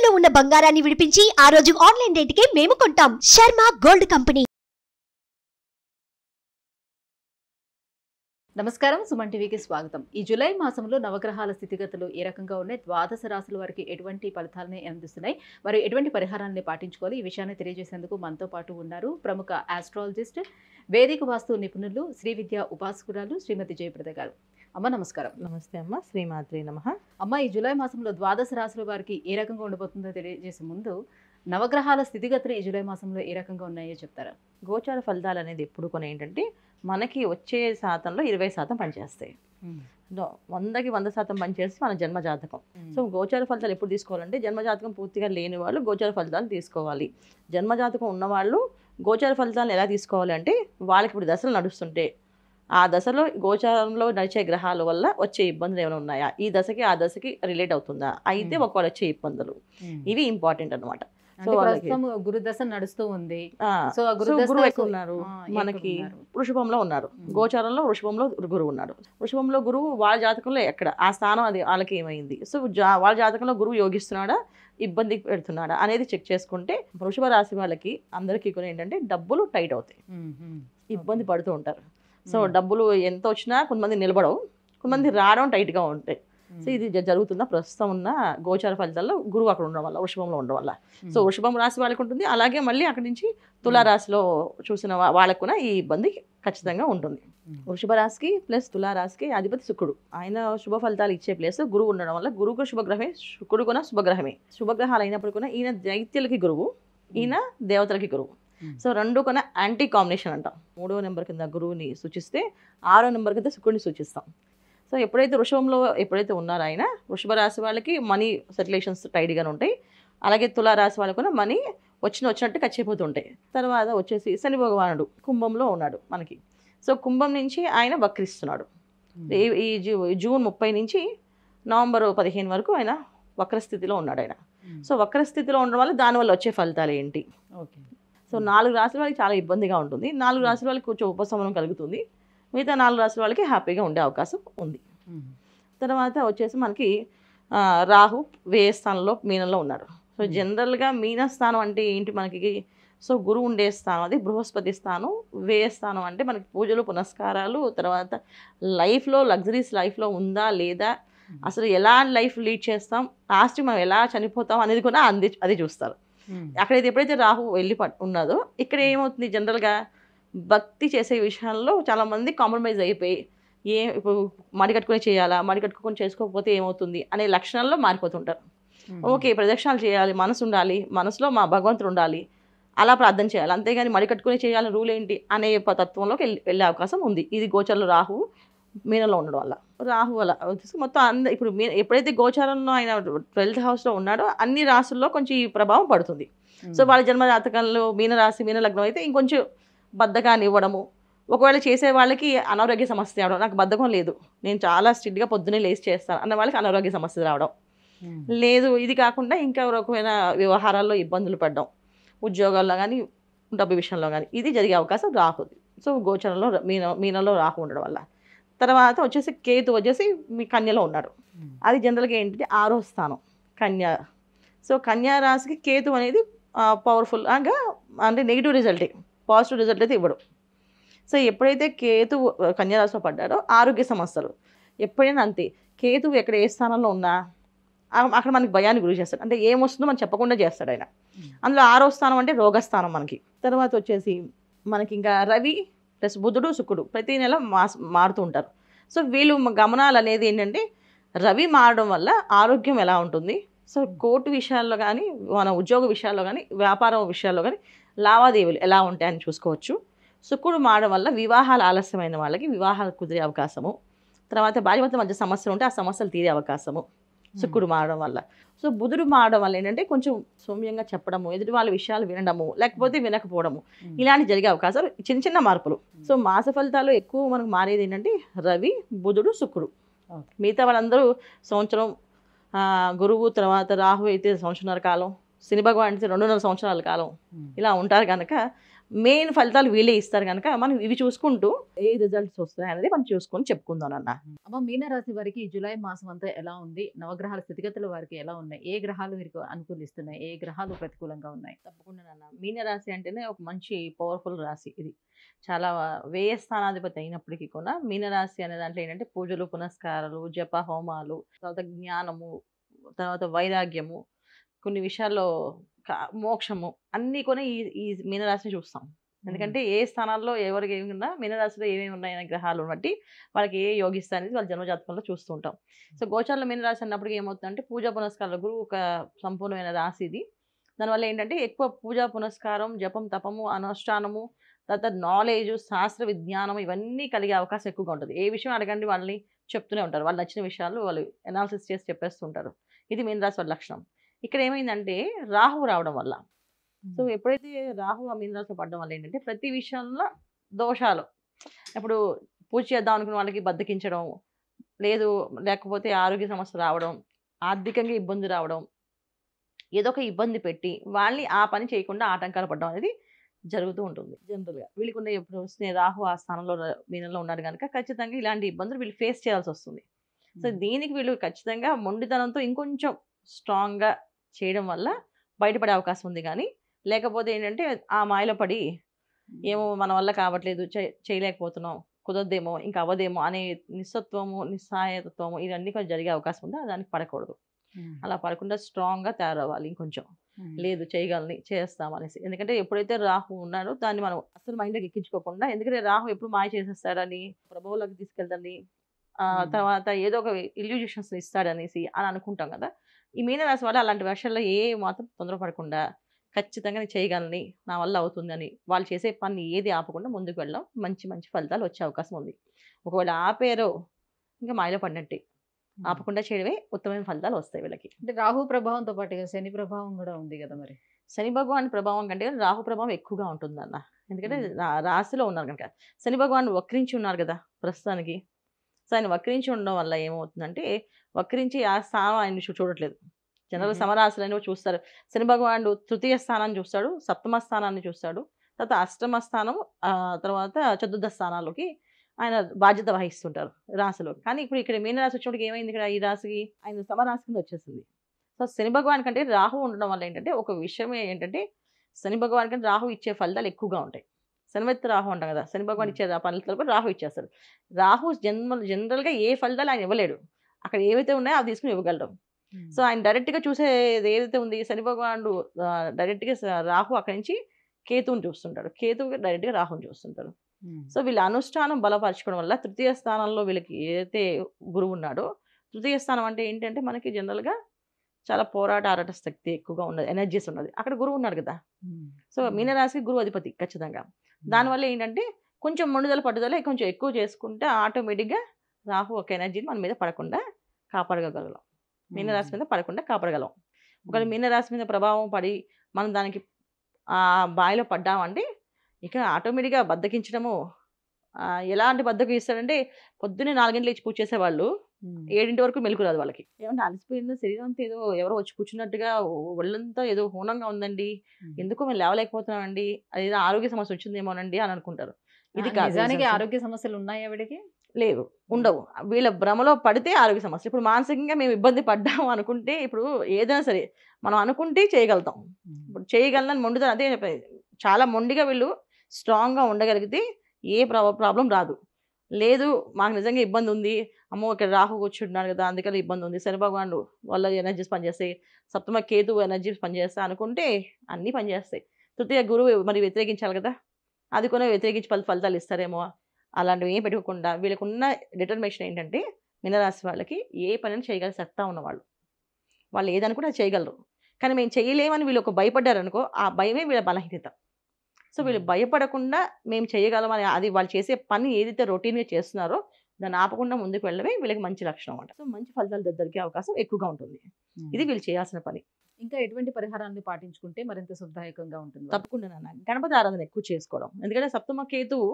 తాకట్టులో ఉన్న బంగారాన్ని విడిపించి ఆ రోజు ఆన్లైన్ రేటుకే మేము కొంటాం. Sharma gold company. నమస్కారం, సుమన్ టీవీకి స్వాగతం. ఈ జూలై మాసంలో నవగ్రహాల స్థితిగతులు ఏ రకంగా ఉన్నాయి, ద్వాదశ రాశుల వారికి ఎటువంటి ఫలితాలని అందిస్తున్నాయి, మరి ఎటువంటి పరిహారాన్ని పాటించుకోవాలి, ఈ విషయాన్ని తెలియజేసేందుకు మనతో పాటు ఉన్నారు ప్రముఖ ఆస్ట్రాలజిస్ట్, వేదిక వాస్తు నిపుణులు, శ్రీ విద్యా ఉపాసకురాలు శ్రీమతి జయప్రద గారు. అమ్మ నమస్కారం. నమస్తే అమ్మ. శ్రీమాత్రి నమః. అమ్మ, ఈ జూలై మాసంలో ద్వాదశ రాశుల వారికి ఏ రకంగా ఉండబోతుందో తెలియజేసే ముందు నవగ్రహాల స్థితిగతులు ఈ జూలై మాసంలో ఏ రకంగా ఉన్నాయో చెప్తారా? గోచార ఫలితాలు అనేది ఎప్పుడు కొన్ని ఏంటంటే మనకి వచ్చే శాతంలో 20% పనిచేస్తాయి. 100కి 100% పనిచేస్తే మన జన్మజాతకం. సో గోచార ఫలితాలు ఎప్పుడు తీసుకోవాలంటే జన్మజాతకం పూర్తిగా లేని వాళ్ళు గోచార ఫలితాలు తీసుకోవాలి. జన్మజాతకం ఉన్నవాళ్ళు గోచార ఫలితాలను ఎలా తీసుకోవాలి అంటే వాళ్ళకి ఇప్పుడు దశలు నడుస్తుంటే ఆ దశలో గోచారంలో నడిచే గ్రహాల వల్ల వచ్చే ఇబ్బందులు ఏమైనా ఉన్నాయా, ఈ దశకి ఆ దశకి రిలేట్ అవుతుందా, అయితే ఒకవేళ వచ్చే ఇబ్బందులు ఇవి ఇంపార్టెంట్ అనమాట. గురుదశ నడుస్తూ ఉంది. సో గురువు ఎక్కువ ఉన్నారు, మనకి వృషభంలో ఉన్నారు, గోచారంలో వృషభంలో గురువు ఉన్నాడు. వృషభంలో గురువు వాళ్ళ జాతకంలో ఎక్కడ ఆ స్థానం అది వాళ్ళకి ఏమైంది, సో వాళ్ళ జాతకంలో గురువు యోగిస్తున్నాడా, ఇబ్బంది పెడుతున్నాడా అనేది చెక్ చేసుకుంటే వృషభ రాశి వాళ్ళకి అందరికీ కూడా ఏంటంటే డబ్బులు టైట్ అవుతాయి, ఇబ్బంది పడుతూ ఉంటారు. సో డబ్బులు ఎంత వచ్చినా కొంతమంది నిలబడవు, కొంతమంది రావడం టైట్గా ఉంటాయి. సో ఇది జరుగుతుందా ప్రస్తుతం ఉన్న గోచార ఫలితాల్లో గురువు అక్కడ ఉండడం వల్ల, వృషభంలో ఉండడం వల్ల. సో వృషభం రాశి వాళ్ళకి ఉంటుంది, అలాగే మళ్ళీ అక్కడి నుంచి తులారాశిలో చూసిన వాళ్ళకు కూడా ఈ ఇబ్బంది ఖచ్చితంగా ఉంటుంది. వృషభ రాశికి ప్లస్ తులారాశికి అధిపతి శుక్రుడు, ఆయన శుభ ఫలితాలు ఇచ్చే ప్లేస్ గురువు ఉండడం వల్ల గురువుకు శుభగ్రహమే, శుక్రుడు కూడా శుభగ్రహమే. శుభగ్రహాలు అయినప్పుడు కూడా ఈయన దైత్యులకి గురువు, ఈయన దేవతలకి గురువు. సో రెండు కొన యాంటీ కాంబినేషన్ అంటాం. 3వ నెంబర్ కింద గురువుని సూచిస్తే 6వ నెంబర్ కింద శుక్రుడిని సూచిస్తాం. సో ఎప్పుడైతే వృషభంలో ఎప్పుడైతే ఉన్నారో ఆయన, వృషభ రాశి వాళ్ళకి మనీ సర్క్యులేషన్స్ టైట్గానే ఉంటాయి, అలాగే తులారాశి వాళ్ళకు కూడా మనీ వచ్చినట్టు ఖర్చయిపోతుంటాయి. తర్వాత వచ్చేసి శని భగవానుడు కుంభంలో ఉన్నాడు మనకి. సో కుంభం నుంచి ఆయన వక్రిస్తున్నాడు. ఈ జూన్ 30 నుంచి నవంబర్ 15 వరకు ఆయన వక్రస్థితిలో ఉన్నాడు ఆయన. సో వక్రస్థితిలో ఉండడం వల్ల దానివల్ల వచ్చే ఫలితాలు ఏంటి? ఓకే. సో 4 రాశుల వాళ్ళకి చాలా ఇబ్బందిగా ఉంటుంది, 4 రాశుల వాళ్ళకి కొంచెం ఉపశమనం కలుగుతుంది, మిగతా 4 రాశుల వాళ్ళకి హ్యాపీగా ఉండే అవకాశం ఉంది. తర్వాత వచ్చేసి మనకి రాహు వ్యయ స్థానంలో మీనంలో ఉన్నాడు. సో జనరల్గా మీన స్థానం అంటే ఏంటి మనకి, సో గురువు ఉండే స్థానం అది బృహస్పతి స్థానం. వ్యయ స్థానం అంటే మనకి పూజలు పునస్కారాలు, తర్వాత లైఫ్లో లగ్జరీస్ లైఫ్లో ఉందా లేదా, అసలు ఎలా లైఫ్ లీడ్ చేస్తాం, లాస్ట్ మనం ఎలా చనిపోతాం అనేది కూడా అది చూస్తారు. అక్కడైతే ఎప్పుడైతే రాహు వెళ్ళి ఉన్నదో ఇక్కడ ఏమవుతుంది, జనరల్గా భక్తి చేసే విషయాల్లో చాలామంది కాంప్రమైజ్ అయిపోయి ఇప్పుడు మడి కట్టుకుని చేయాలా, మడి కట్టుకొని చేసుకోకపోతే ఏమవుతుంది అనే లక్షణాల్లో మారిపోతుంటారు. ఓకే, ప్రదక్షిణాలు చేయాలి, మనసు ఉండాలి, మనసులో మా భగవంతుడు ఉండాలి, అలా ప్రార్థన చేయాలి, అంతేగాని మడి కట్టుకుని చేయాలని రూల్ ఏంటి అనే తత్వంలోకి వెళ్ళే అవకాశం ఉంది. ఇది గోచరంలో రాహు మీనంలో ఉండడం వల్ల. రాహు వల్ల మొత్తం ఇప్పుడు ఎప్పుడైతే గోచారంలో ఆయన 12th హౌస్లో ఉన్నాడో అన్ని రాశుల్లో కొంచెం ఈ ప్రభావం పడుతుంది. సో వాళ్ళ జన్మజాతకంలో మీనరాశి మీన లగ్నం అయితే ఇంకొంచెం బద్ధకాన్ని ఇవ్వడము, ఒకవేళ చేసే వాళ్ళకి అనారోగ్య సమస్య రావడం, నాకు బద్ధకం లేదు నేను చాలా స్ట్రిక్ట్గా పొద్దున్నే లేచి చేస్తాను అన్న వాళ్ళకి అనారోగ్య సమస్య రావడం లేదు. ఇది కాకుండా ఇంకా రకమైన వ్యవహారాల్లో ఇబ్బందులు పడడం, ఉద్యోగాల్లో కానీ డబ్బు విషయంలో కానీ ఇది జరిగే అవకాశం రాహుది. సో గోచరంలో మీనంలో రాహు ఉండడం వల్ల. తర్వాత వచ్చేసి కేతు వచ్చేసి మీ కన్యలో ఉన్నాడు, అది జనరల్గా ఏంటంటే 6వ స్థానం కన్యా. సో కన్యా రాశికి కేతు అనేది పవర్ఫుల్గా అంటే నెగిటివ్ రిజల్టే, పాజిటివ్ రిజల్ట్ అయితే ఇవ్వడు. సో ఎప్పుడైతే కేతు కన్యా రాశిలో పడ్డాడో ఆరోగ్య సమస్యలు ఎప్పుడైనా అంతే. కేతు ఎక్కడ ఏ స్థానంలో ఉన్నా అక్కడ మనకి భయాన్ని గురి చేస్తాడు, అంటే ఏమొస్తుందో మనం చెప్పకుండా చేస్తాడు ఆయన. అందులో 6వ స్థానం అంటే రోగస్థానం మనకి. తర్వాత వచ్చేసి మనకి ఇంకా రవి ప్లస్ బుధుడు శుక్రుడు ప్రతి నెల మారుతూ ఉంటారు. సో వీళ్ళు గమనాలు అనేది ఏంటంటే రవి మారడం వల్ల ఆరోగ్యం ఎలా ఉంటుంది, సో కోర్టు విషయాల్లో కానీ మన ఉద్యోగ విషయాల్లో కానీ వ్యాపారం విషయాల్లో కానీ లావాదేవీలు ఎలా ఉంటాయని చూసుకోవచ్చు. శుక్రుడు మారడం వల్ల వివాహాలు ఆలస్యమైన వాళ్ళకి వివాహాలు కుదిరే అవకాశము, తర్వాత భార్యాభర్తల మధ్య సమస్యలు ఉంటే ఆ సమస్యలు తీరే అవకాశము శుక్రుడు మారడం వల్ల. సో బుధుడు మారడం వల్ల ఏంటంటే కొంచెం సౌమ్యంగా చెప్పడము, ఎదుటి వాళ్ళ విషయాలు వినడము, లేకపోతే వినకపోవడము, ఇలాంటి జరిగే అవకాశాలు చిన్న చిన్న మార్పులు. సో మాస ఫలితాలు ఎక్కువ మనకు మారేది ఏంటంటే రవి బుధుడు శుక్రుడు. మిగతా వాళ్ళందరూ సంవత్సరం, గురువు తర్వాత రాహు అయితే సంవత్సరాల కాలం, శని భగవాన్ అయితే 2.5 సంవత్సరాల కాలం ఇలా ఉంటారు కనుక మెయిన్ ఫలితాలు వీళ్ళే ఇస్తారు కనుక మనం ఇవి చూసుకుంటూ ఏ రిజల్ట్స్ వస్తాయి అనేది మనం చూసుకొని చెప్పుకుందాం అన్న. అమ్మ, మీనరాశి వారికి ఈ జూలై మాసం అంతా ఎలా ఉంది? నవగ్రహాల స్థితిగతులు వారికి ఎలా ఉన్నాయి? ఏ గ్రహాలు వీరికి అనుకూలిస్తున్నాయి, ఏ గ్రహాలు ప్రతికూలంగా ఉన్నాయి? తప్పకుండా నాన్న, మీనరాశి అంటేనే ఒక మంచి పవర్ఫుల్ రాశి. ఇది చాలా వ్యయ స్థానాధిపతి అయినప్పటికీ కూడా మీనరాశి అనే దాంట్లో ఏంటంటే పూజలు, పునస్కారాలు, జప హోమాలు, తర్వాత జ్ఞానము, తర్వాత వైరాగ్యము, కొన్ని విషయాల్లో మోక్షము అన్నీ కూడా ఈ ఈ మీనరాశిని చూస్తాం. ఎందుకంటే ఏ స్థానాల్లో ఎవరికి ఏమి ఉన్నా మీనరాశిలో ఏమేమి ఉన్నాయనే గ్రహాలు బట్టి వాళ్ళకి ఏ యోగిస్తా అనేది వాళ్ళ జన్మజాతకంలో చూస్తూ ఉంటాం. సో గోచారంలో మీనరాశి అన్నప్పటికీ ఏమవుతుందంటే పూజా పునస్కారాలు, గురువు ఒక సంపూర్ణమైన రాశి ఇది. దానివల్ల ఏంటంటే ఎక్కువ పూజా పునస్కారం, జపం, తపము, అనుష్ఠానము, తర్వాత నాలెడ్జ్, శాస్త్ర విజ్ఞానం ఇవన్నీ కలిగే అవకాశం ఎక్కువగా ఉంటుంది. ఏ విషయం అడగండి వాళ్ళని చెప్తూనే ఉంటారు. వాళ్ళు నచ్చిన విషయాలు వాళ్ళు అనాలిసిస్ చేసి చెప్పేస్తుంటారు. ఇది మీనరాశి వాళ్ళ లక్షణం. ఇక్కడ ఏమైందంటే రాహు రావడం వల్ల, సో ఎప్పుడైతే రాహు ఆ మీనరాశిలో పడడం వల్ల ఏంటంటే ప్రతి విషయంలో దోషాలు. ఇప్పుడు పూజ చేద్దాం అనుకున్న వాళ్ళకి బద్దకించడం, లేకపోతే ఆరోగ్య సమస్య రావడం, ఆర్థికంగా ఇబ్బంది రావడం, ఏదో ఒక ఇబ్బంది పెట్టి వాళ్ళని ఆ పని చేయకుండా ఆటంకాలు పడడం అనేది జరుగుతూ ఉంటుంది. జనరల్గా వీళ్ళకున్న ఎప్పుడు వస్తే రాహు ఆ స్థానంలో మీనంలో ఉన్నారు కనుక ఖచ్చితంగా ఇలాంటి ఇబ్బందులు వీళ్ళు ఫేస్ చేయాల్సి వస్తుంది. సో దీనికి వీళ్ళు ఖచ్చితంగా మొండితనంతో ఇంకొంచెం స్ట్రాంగ్గా చేయడం వల్ల బయటపడే అవకాశం ఉంది. కానీ లేకపోతే ఏంటంటే ఆ మాయలో పడి ఏమో మన వల్ల కావట్లేదు, చేయలేకపోతున్నాం, కుదరదేమో, ఇంకా అవ్వదేమో అనే నిస్సత్వము, నిస్సహాయతత్వము ఇవన్నీ కొంచెం జరిగే అవకాశం ఉంది. దానికి పడకూడదు. అలా పడకుండా స్ట్రాంగ్గా తయారవ్వాలి. ఇంకొంచెం లేదు చేయగలని చేస్తాం అనేసి. ఎందుకంటే ఎప్పుడైతే రాహు ఉన్నాడో దాన్ని మనం అసలు మైండ్లోకి ఎక్కించుకోకుండా, ఎందుకంటే రాహు ఎప్పుడు మాయ చేసేస్తాడని, ప్రభావంలోకి తీసుకెళ్తాడని, తర్వాత ఏదో ఒక ఇల్యూజన్స్ ఇస్తాడనేసి అని అనుకుంటాం కదా. ఈ మీనరాశి వల్ల అలాంటి విషయాల్లో ఏ మాత్రం తొందరపడకుండా ఖచ్చితంగా నేను చేయగలని, నా వల్ల అవుతుందని వాళ్ళు చేసే పని ఏది ఆపకుండా ముందుకు వెళ్ళడం మంచి మంచి ఫలితాలు వచ్చే అవకాశం ఉంది. ఒకవేళ ఆపేరో ఇంకా మాయలో పడినట్టే. ఆపకుండా చేయడమే ఉత్తమమైన ఫలితాలు వస్తాయి వీళ్ళకి. అంటే రాహు ప్రభావంతో పాటుగా శని ప్రభావం కూడా ఉంది కదా మరి. శని భగవాన్ ప్రభావం కంటే రాహు ప్రభావం ఎక్కువగా ఉంటుందన్న. ఎందుకంటే రాశిలో ఉన్నారు కనుక. శని భగవాన్ వక్రించి ఉన్నారు కదా ప్రస్తుతానికి. సో ఆయన వక్రించి ఉండడం వల్ల ఏమవుతుందంటే వక్రించి ఆ స్థానం ఆయన చూడట్లేదు. జనరల్ సమరాశులని చూస్తారు. శని భగవానుడు తృతీయ స్థానాన్ని చూస్తాడు, సప్తమ స్థానాన్ని చూస్తాడు, తర్వాత అష్టమ స్థానం, తర్వాత చతుర్థ స్థానాల్లోకి ఆయన బాధ్యత వహిస్తుంటారు రాశిలో. కానీ ఇప్పుడు ఇక్కడ మీనరాశి వచ్చినప్పుడు ఏమైంది, ఇక్కడ ఈ రాశికి ఆయన సమరాశి కింద వచ్చేసింది. సో శని భగవాన్ కంటే రాహు ఉండడం వల్ల ఏంటంటే ఒక విషయం ఏంటంటే శని భగవాన్ కంటే రాహు ఇచ్చే ఫలితాలు ఎక్కువగా ఉంటాయి. శనివెత్తి రాహు అంటాం కదా, శని భగవాన్ ఇచ్చే ఫలితాలు కూడా రాహు ఇచ్చేస్తాడు. రాహు జనరల్గా ఏ ఫలితాలు ఆయన ఇవ్వలేడు. అక్కడ ఏవైతే ఉన్నాయో అవి తీసుకుని ఇవ్వగలడం. సో ఆయన డైరెక్ట్గా చూసేది ఏదైతే ఉంది, శని భగవానుడు డైరెక్ట్గా రాహు అక్కడి నుంచి కేతువుని చూస్తుంటాడు, కేతువు డైరెక్ట్గా రాహుని చూస్తుంటారు. సో వీళ్ళ అనుష్ఠానం బలపరచుకోవడం వల్ల తృతీయ స్థానంలో వీళ్ళకి ఏదైతే గురువు ఉన్నాడో, తృతీయ స్థానం అంటే ఏంటంటే మనకి జనరల్గా చాలా ఆరాట శక్తి ఎక్కువగా ఉన్నది, ఎనర్జీస్ ఉన్నది. అక్కడ గురువు ఉన్నాడు కదా. సో మీనరాశి గురువు అధిపతి ఖచ్చితంగా. దానివల్ల ఏంటంటే కొంచెం మొండుదల పట్టుదల కొంచెం ఎక్కువ చేసుకుంటే ఆటోమేటిక్గా రాహు ఒక ఎనర్జీని మన మీద పడకుండా కాపాడగలం. మీనరాశి మీద పడకుండా కాపాడగలం. ఒకవేళ మీనరాశి మీద ప్రభావం పడి మనం దానికి ఆ బాయిలో పడ్డామంటే ఇక ఆటోమేటిక్గా బద్దకించడము. ఎలాంటి బద్దకం ఇస్తాడంటే పొద్దున్నే 4 గంటలు లేచి పూజ చేసేవాళ్ళు 7 వరకు మెలకు రాదు వాళ్ళకి. ఏమంటే అలసిపోయిందో శరీరం అంతా ఏదో ఎవరో వచ్చి కూర్చున్నట్టుగా ఒళ్ళంతా ఏదో హూనంగా ఉందండి, ఎందుకో మేము లేవలేకపోతున్నామండి, అదేదో ఆరోగ్య సమస్య వచ్చిందేమోనండి అని అనుకుంటారు. ఇది నిజానికి ఆరోగ్య సమస్యలు ఉన్నాయి ఆవిడకి? లేవు, ఉండవు. వీళ్ళ భ్రమలో పడితే ఆరోగ్య సమస్య. ఇప్పుడు మానసికంగా మేము ఇబ్బంది పడ్డాము అనుకుంటే, ఇప్పుడు ఏదైనా సరే మనం అనుకుంటే చేయగలుగుతాం. ఇప్పుడు చేయగలనని మొండితో అదే చాలా మొండిగా వీళ్ళు స్ట్రాంగ్గా ఉండగలిగితే ఏ ప్రాబ్లం రాదు. లేదు మాకు నిజంగా ఇబ్బంది ఉంది, అమ్మో ఇక్కడ రాహు కూర్చుంటున్నాడు కదా అందుకని ఇబ్బంది ఉంది, శని భగవానుడు వాళ్ళ ఎనర్జీస్ పనిచేస్తాయి, సప్తమ కేతువు ఎనర్జీస్ పనిచేస్తాయి అనుకుంటే అన్నీ పనిచేస్తాయి. తృతీయ గురువు మరి వ్యతిరేకించాలి కదా, అది కూడా వ్యతిరేకించి ఫలితాలు ఇస్తారేమో. అలాంటివి ఏం పెట్టుకోకుండా వీళ్ళకున్న డిటర్మినేషన్ ఏంటంటే మీనరాశి వాళ్ళకి ఏ పనిని చేయగల సత్తా ఉన్నవాళ్ళు, వాళ్ళు ఏదనుకుంటే అది చేయగలరు. కానీ మేము చేయలేమని వీళ్ళు ఒక భయపడ్డారనుకో, ఆ భయమే వీళ్ళ బలహీనత. సో వీళ్ళు భయపడకుండా మేము చేయగలమని, అది వాళ్ళు చేసే పని ఏదైతే రొటీన్గా చేస్తున్నారో దాన్ని ఆపకుండా ముందుకు వెళ్ళడమే వీళ్ళకి మంచి లక్షణం అన్నమాట. సో మంచి ఫలితాలు దొరికే అవకాశం ఎక్కువగా ఉంటుంది. ఇది వీళ్ళు చేయాల్సిన పని. ఇంకా ఎటువంటి పరిహారాన్ని పాటించుకుంటే మరింత శుభదాయకంగా ఉంటుంది? తప్పకుండా నాన్న గణపతి ఆరాధన ఎక్కువ చేసుకోవడం. ఎందుకంటే సప్తమ కేతువు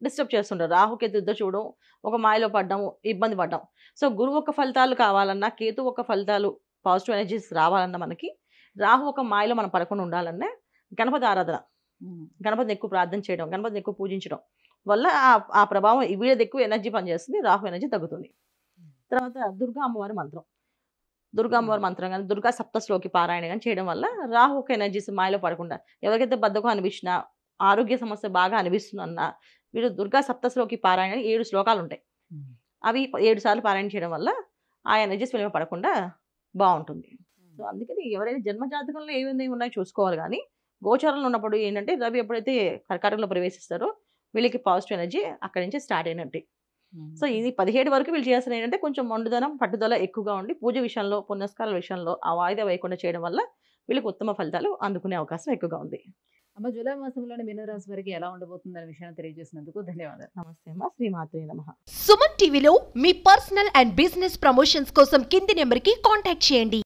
డిస్టర్బ్ చేస్తుంటారు. రాహుకేతు ఇద్దరు చూడడం, ఒక మాయలో పడ్డాము, ఇబ్బంది పడ్డాం. సో గురువు ఒక ఫలితాలు కావాలన్నా, కేతు ఒక ఫలితాలు పాజిటివ్ ఎనర్జీస్ రావాలన్నా, మనకి రాహు ఒక మాయలో మనం పడకుండా ఉండాలన్నా గణపతి ఆరాధన గణపతిని ఎక్కువ ప్రార్థన చేయడం, గణపతిని ఎక్కువ పూజించడం వల్ల ఆ ప్రభావం వీళ్ళది ఎక్కువ ఎనర్జీ పనిచేస్తుంది, రాహు ఎనర్జీ తగ్గుతుంది. తర్వాత దుర్గా అమ్మవారి మంత్రం, దుర్గా అమ్మవారి మంత్రం కానీ దుర్గా సప్తశ్లోకి పారాయణ కానీ చేయడం వల్ల రాహు ఒక ఎనర్జీస్ మాయలో పడకుండా, ఎవరికైతే బద్ధకం అనిపించినా, ఆరోగ్య సమస్య బాగా అనిపిస్తుందన్నా వీళ్ళు దుర్గా సప్తశ్లోకి పారాయణ 7 శ్లోకాలు ఉంటాయి, అవి 7 సార్లు పారాయణ చేయడం వల్ల ఆ ఎనర్జీస్ వీళ్ళ పడకుండా బాగుంటుంది. సో అందుకని ఎవరైనా జన్మజాతకంలో ఏమేమి ఉన్నాయో చూసుకోవాలి. కానీ గోచారంలో ఉన్నప్పుడు ఏంటంటే రవి ఎప్పుడైతే కర్కాటకంలో ప్రవేశిస్తారో వీళ్ళకి పాజిటివ్ ఎనర్జీ అక్కడి నుంచి స్టార్ట్ అయినట్టు. సో ఇది 17 వరకు వీళ్ళు చేయాల్సిన ఏంటంటే కొంచెం మొండుదనం పట్టుదల ఎక్కువగా ఉండి పూజ విషయంలో పునస్కారాల విషయంలో ఆ వాయిదా వేయకుండా చేయడం వల్ల వీళ్ళకి ఉత్తమ ఫలితాలు అందుకునే అవకాశం ఎక్కువగా ఉంది. అమ్మ, జూలై మాసంలోని మీనరాశి వారికి ఎలా ఉండబోతుందనే విషయాన్ని తెలియజేసినందుకు ధన్యవాదాలు. నమస్తే అమ్మ, శ్రీమాత్రే నమః. సుమన్ టీవీలో మీ పర్సనల్ అండ్ బిజినెస్ ప్రమోషన్స్ కోసం కింది నెంబర్కి కాంటాక్ట్ చేయండి.